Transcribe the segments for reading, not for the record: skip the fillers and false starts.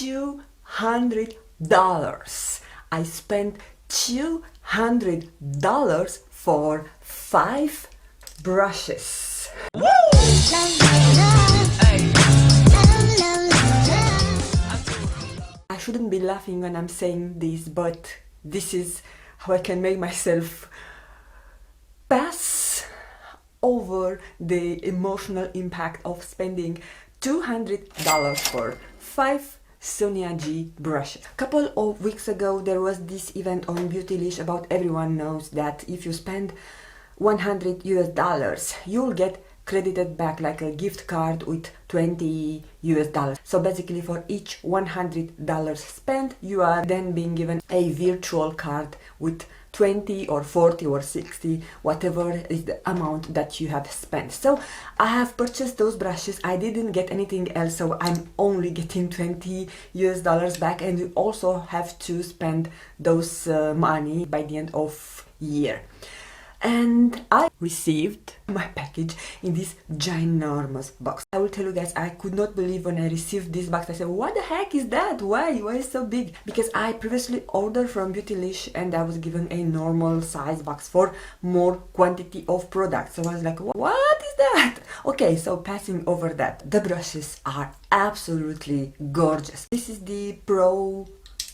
$200. I spent $200 for 5 brushes. Woo! I shouldn't be laughing when I'm saying this, but this is how I can make myself pass over the emotional impact of spending $200 for 5 Sonia G brushes. A couple of weeks ago there was this event on Beautylish about everyone knows that if you spend $100 you'll get credited back like a gift card with $20. So basically for each $100 spent you are then being given a virtual card with 20 or 40 or 60, whatever is the amount that you have spent. So I have purchased those brushes. I didn't get anything else, so I'm only getting $20 back, and you also have to spend those money by the end of year. And I received my package in this ginormous box. I will tell you guys, I could not believe when I received this box. I said, what the heck is that? Why is it so big? Because I previously ordered from Beautylish and I was given a normal size box for more quantity of products. So I was like, what is that? Okay, so passing over that, the brushes are absolutely gorgeous. This is the Pro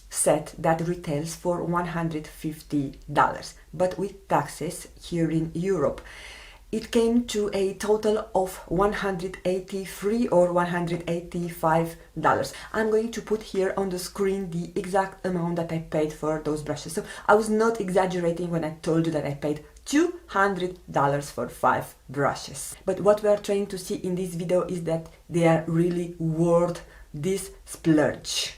set that retails for $150, but with taxes here in Europe it came to a total of $183 or $185. I'm going to put here on the screen the exact amount that I paid for those brushes. So I was not exaggerating when I told you that I paid $200 for 5 brushes. But what we are trying to see in this video is that they are really worth this splurge.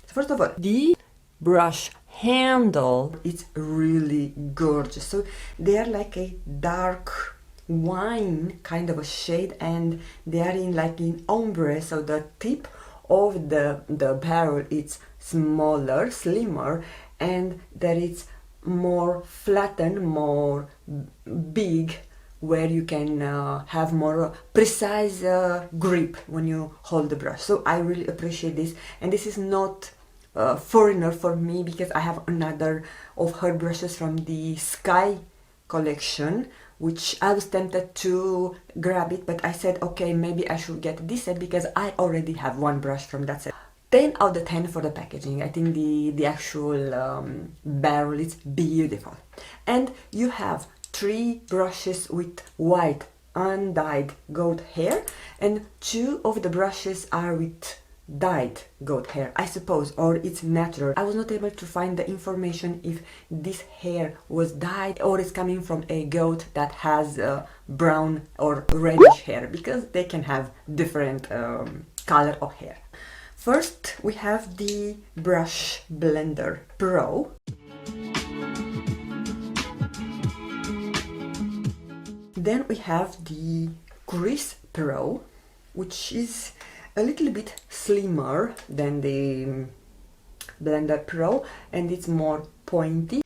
First of all, the brush handle is really gorgeous. So they are like a dark wine kind of a shade, and they are in like in ombre. So the tip of the barrel is smaller, slimmer, and there is more flattened, more big, where you can have more precise grip when you hold the brush. So I really appreciate this, and this is not foreigner for me because I have another of her brushes from the Sky collection, which I was tempted to grab it, but I said okay, maybe I should get this set because I already have one brush from that set. 10 out of 10 for the packaging. I think the actual barrel is beautiful, and you have 3 brushes with white undyed goat hair, and 2 of the brushes are with dyed goat hair, I suppose, or it's natural. I was not able to find the information if this hair was dyed or is coming from a goat that has brown or reddish hair, because they can have different color of hair. First we have the Brush Blender Pro. Then we have the Crease Pro, which is a little bit slimmer than the Blender Pro, and it's more pointy.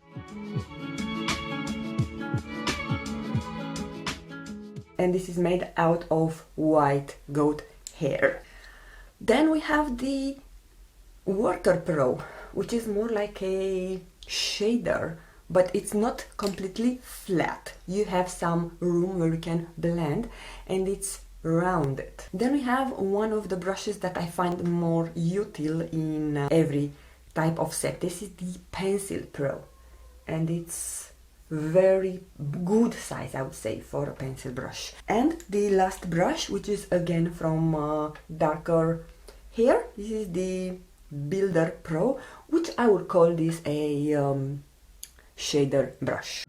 And this is made out of white goat hair. Then we have the Worker Pro, which is more like a shader, but it's not completely flat. You have some room where you can blend, and it's rounded. Then we have one of the brushes that I find more util in every type of set. This is the Pencil Pro, and it's very good size, I would say, for a pencil brush. And the last brush, which is again from darker hair, this is the Builder Pro, which I would call this a shader brush.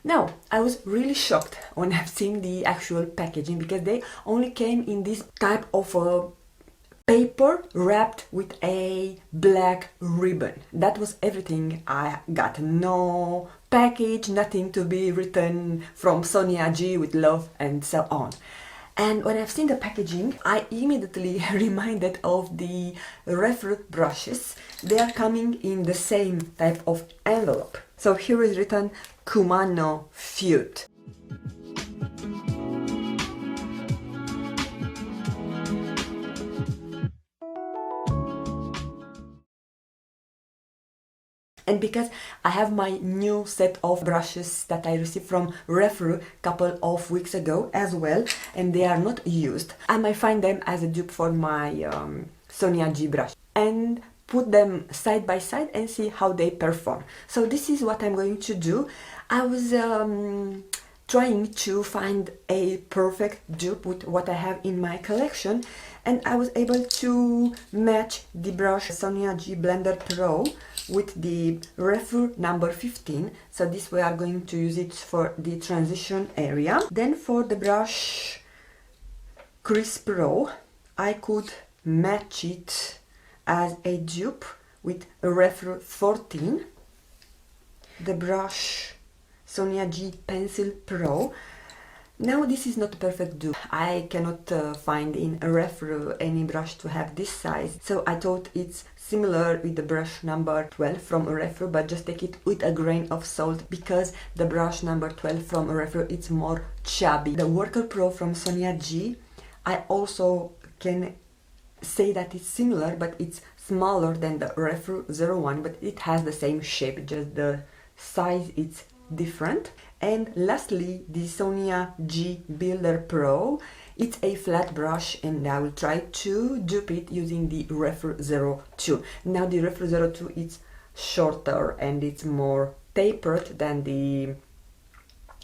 Now, I was really shocked when I've seen the actual packaging, because they only came in this type of paper wrapped with a black ribbon. That was everything I got. No package, nothing to be written from Sonia G with love and so on. And when I've seen the packaging, I immediately reminded of the Rephr brushes. They are coming in the same type of envelope. So here is written Kumano Feud. And because I have my new set of brushes that I received from Rephr a couple of weeks ago as well, and they are not used, I might find them as a dupe for my Sonia G brush and put them side by side and see how they perform. So this is what I'm going to do. I was trying to find a perfect dupe with what I have in my collection, and I was able to match the brush Sonia G Blender Pro with the Rephr number 15. So this way I'm going to use it for the transition area. Then for the brush Crease Pro, I could match it as a dupe with Rephr 14, the brush Sonia G Pencil Pro. Now this is not a perfect dupe. I cannot find in Rephr any brush to have this size, so I thought it's similar with the brush number 12 from Rephr, but just take it with a grain of salt because the brush number 12 from Rephr it's more chubby. The Worker Pro from Sonia G, I also can say that it's similar, but it's smaller than the Rephr 01, but it has the same shape, just the size it's different. And lastly, the Sonia G Builder Pro, it's a flat brush and I will try to dupe it using the Rephr 02. Now the Rephr 02 is shorter and it's more tapered than the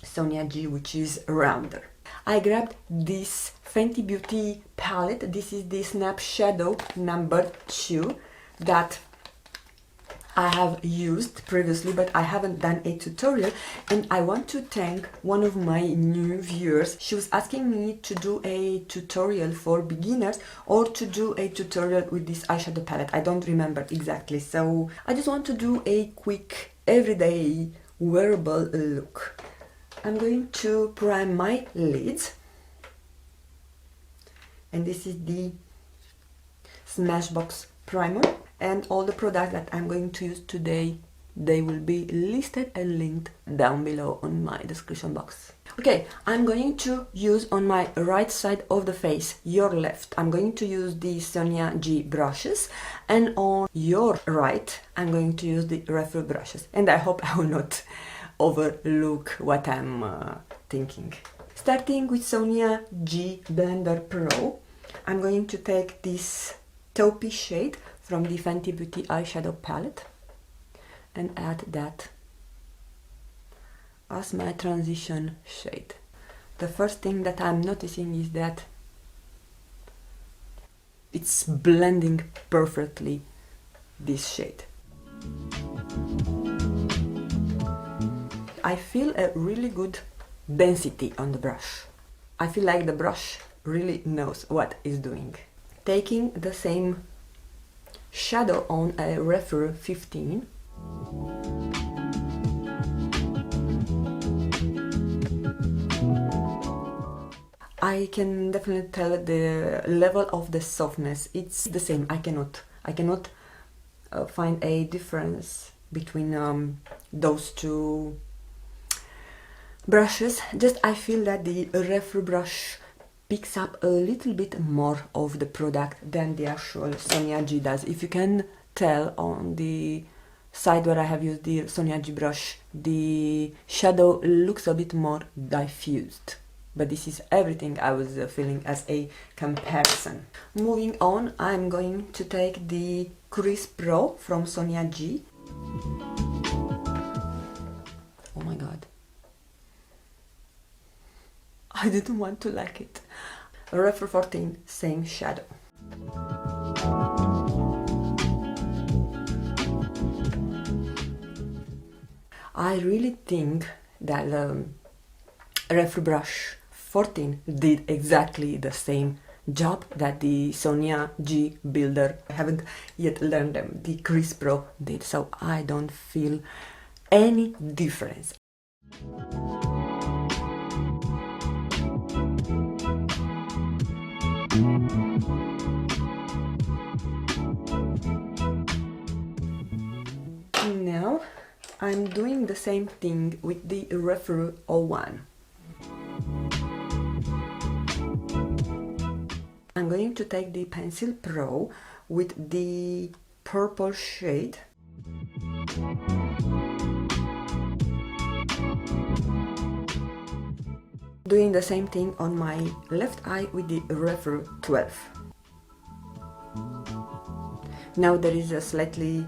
Sonia G, which is rounder. I grabbed this Fenty Beauty palette. This is the Snapshadow number 2 that I have used previously, but I haven't done a tutorial, and I want to thank one of my new viewers. She was asking me to do a tutorial for beginners or to do a tutorial with this eyeshadow palette. I don't remember exactly, so I just want to do a quick everyday wearable look. I'm going to prime my lids, and this is the Smashbox primer, and all the products that I'm going to use today, they will be listed and linked down below on my description box. Okay, I'm going to use on my right side of the face, your left, I'm going to use the Sonia G brushes, and on your right I'm going to use the Rephr brushes, and I hope I will not overlook what I'm thinking. Starting with Sonia G Blender Pro, I'm going to take this taupey shade from the Fenty Beauty eyeshadow palette and add that as my transition shade. The first thing that I'm noticing is that it's blending perfectly this shade. I feel a really good density on the brush. I feel like the brush really knows what it's doing. Taking the same shadow on a Rephr 15, I can definitely tell the level of the softness. It's the same. I cannot find a difference between those two brushes. Just I feel that the Rephr brush picks up a little bit more of the product than the actual Sonia G does. If you can tell on the side where I have used the Sonia G brush, the shadow looks a bit more diffused. But this is everything I was feeling as a comparison. Moving on, I'm going to take the Crease Pro from Sonia G. Oh my god. I didn't want to like it. Rephr 14, same shadow. I really think that Rephr brush 14 did exactly the same job that the Sonia G Builder, I haven't yet learned them, the Crease Pro did, so I don't feel any difference. Now I'm doing the same thing with the Rephr 01. I'm going to take the Pencil Pro with the purple shade Doing the same thing on my left eye with the Rephr 12. Now there is a slightly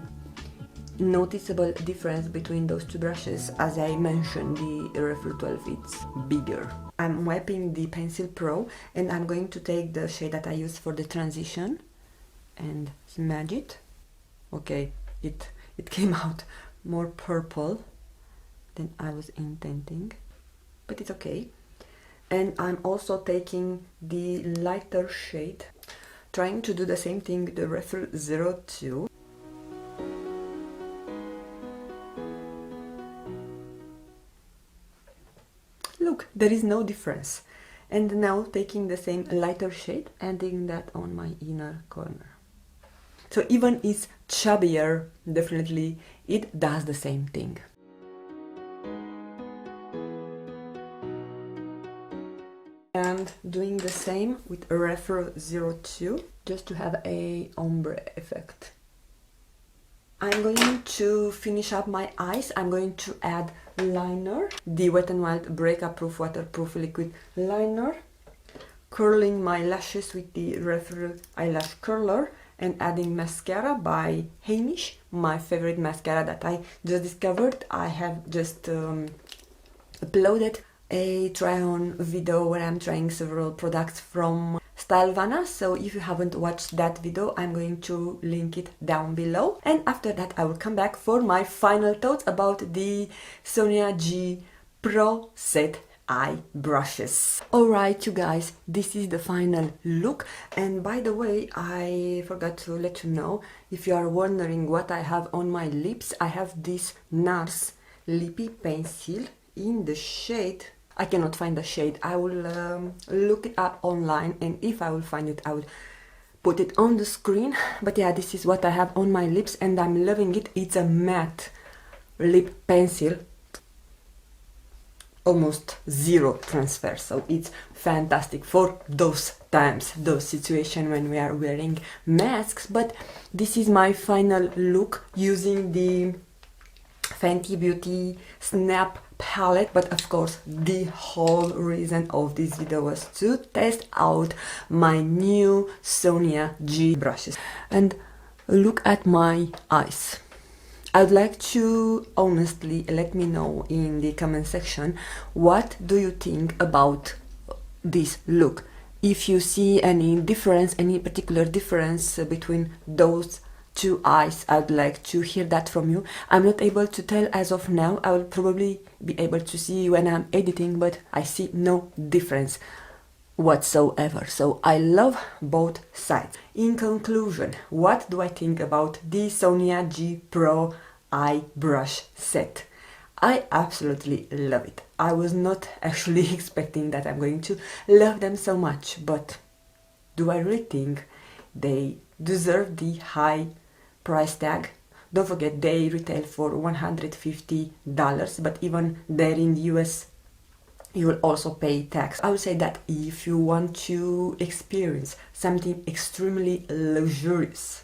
noticeable difference between those two brushes. As I mentioned, the Rephr 12 it's bigger. I'm wiping the Pencil Pro and I'm going to take the shade that I used for the transition and smudge it. Okay, it came out more purple than I was intending, but it's okay. And I'm also taking the lighter shade, trying to do the same thing with the Rephr 02. Look, there is no difference. And now taking the same lighter shade and taking that on my inner corner. So even it's chubbier, definitely it does the same thing. And doing the same with Rephr 02, just to have a ombre effect. I'm going to finish up my eyes. I'm going to add liner, the Wet n Wild Breakup Proof Waterproof Liquid Liner, curling my lashes with the Referral Eyelash Curler, and adding mascara by Hermes, my favorite mascara that I just discovered. I have just uploaded a try-on video where I'm trying several products from Stylevana, so if you haven't watched that video, I'm going to link it down below. And after that I will come back for my final thoughts about the Sonia G Pro Set eye brushes. Alright you guys, this is the final look. And by the way, I forgot to let you know, if you are wondering what I have on my lips, I have this Nars lippy pencil in the shade, I cannot find the shade, I will look it up online, and if I will find it I will put it on the screen. But yeah, this is what I have on my lips and I'm loving it. It's a matte lip pencil, almost zero transfer, so it's fantastic for those times, those situations when we are wearing masks. But this is my final look using the Fenty Beauty Snap palette. But of course the whole reason of this video was to test out my new Sonia G brushes. And look at my eyes. I'd like to honestly let me know in the comment section, what do you think about this look? If you see any difference, any particular difference between those two eyes, I'd like to hear that from you. I'm not able to tell as of now. I will probably be able to see when I'm editing, but I see no difference whatsoever. So I love both sides. In conclusion, what do I think about the Sonia G Pro eye brush set? I absolutely love it. I was not actually expecting that I'm going to love them so much, but do I really think they deserve the high price tag? Don't forget, they retail for $150, but even there in the US you will also pay tax. I would say that if you want to experience something extremely luxurious,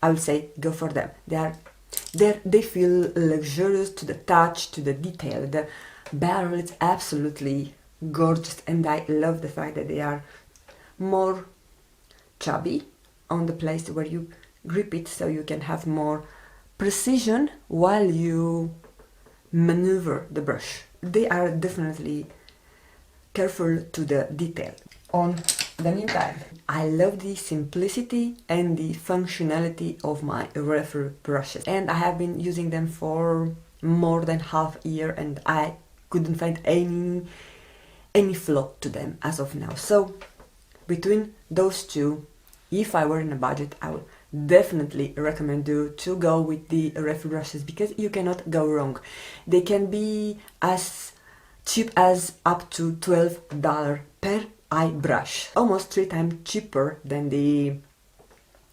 I would say go for them. They feel luxurious to the touch, to the detail. The barrel is absolutely gorgeous, and I love the fact that they are more chubby on the place where you grip it, so you can have more precision while you maneuver the brush. They are definitely careful to the detail. On the meantime, I love the simplicity and the functionality of my Rephr brushes, and I have been using them for more than half a year and I couldn't find any flaw to them as of now. So between those two, if I were in a budget, I would definitely recommend you to go with the Rephr brushes, because you cannot go wrong. They can be as cheap as up to $12 per eye brush, almost 3 times cheaper than the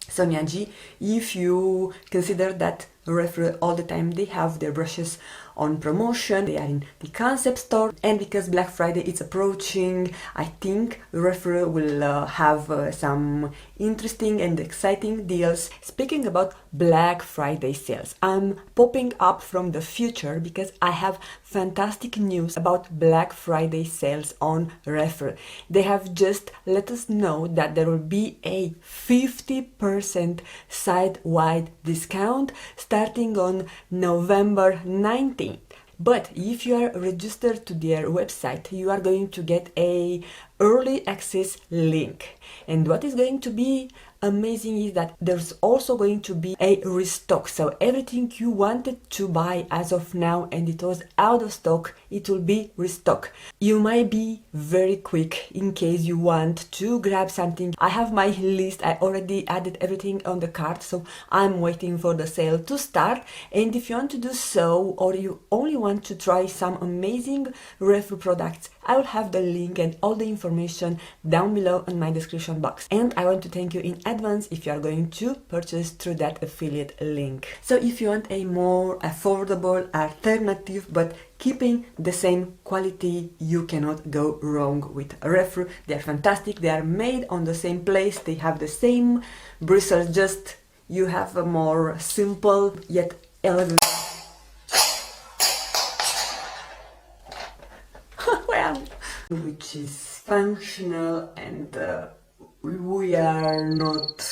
Sonia G, if you consider that Rephr all the time they have their brushes on promotion, they are in the concept store, and because Black Friday is approaching, I think Referral will have some interesting and exciting deals. Speaking about Black Friday sales, I'm popping up from the future because I have fantastic news about Black Friday sales on Refer. They have just let us know that there will be a 50% site-wide discount starting on November 19th. But if you are registered to their website, you are going to get a early access link. And what is going to be amazing is that there's also going to be a restock. So everything you wanted to buy as of now and it was out of stock, it will be restock. You might be very quick in case you want to grab something. I have my list. I already added everything on the cart, so I'm waiting for the sale to start. And if you want to do so, or you only want to try some amazing Refer products, I will have the link and all the information down below in my description box. And I want to thank you in advance if you are going to purchase through that affiliate link. So if you want a more affordable alternative but keeping the same quality, you cannot go wrong with Refer. They are fantastic. They are made on the same place. They have the same bristles, just you have a more simple yet elegant which is functional, and we are not.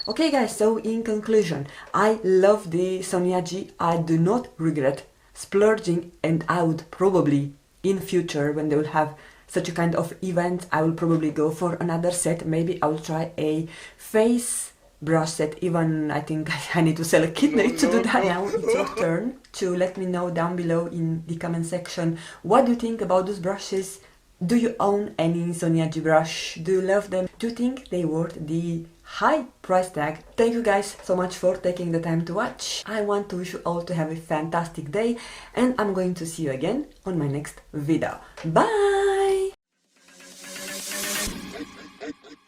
Okay guys, so in conclusion, I love the Sonia G. I do not regret splurging, and I would probably in future, when they will have such a kind of event, I will probably go for another set. Maybe I will try a face brush set. Even I think I need to sell a kidney to do that. Now it's your turn to let me know down below in the comment section what do you think about those brushes. Do you own any Sonia G brush? Do you love them? Do you think they worth the high price tag? Thank you guys so much for taking the time to watch. I want to wish you all to have a fantastic day, and I'm going to see you again on my next video. Bye!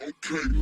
Okay.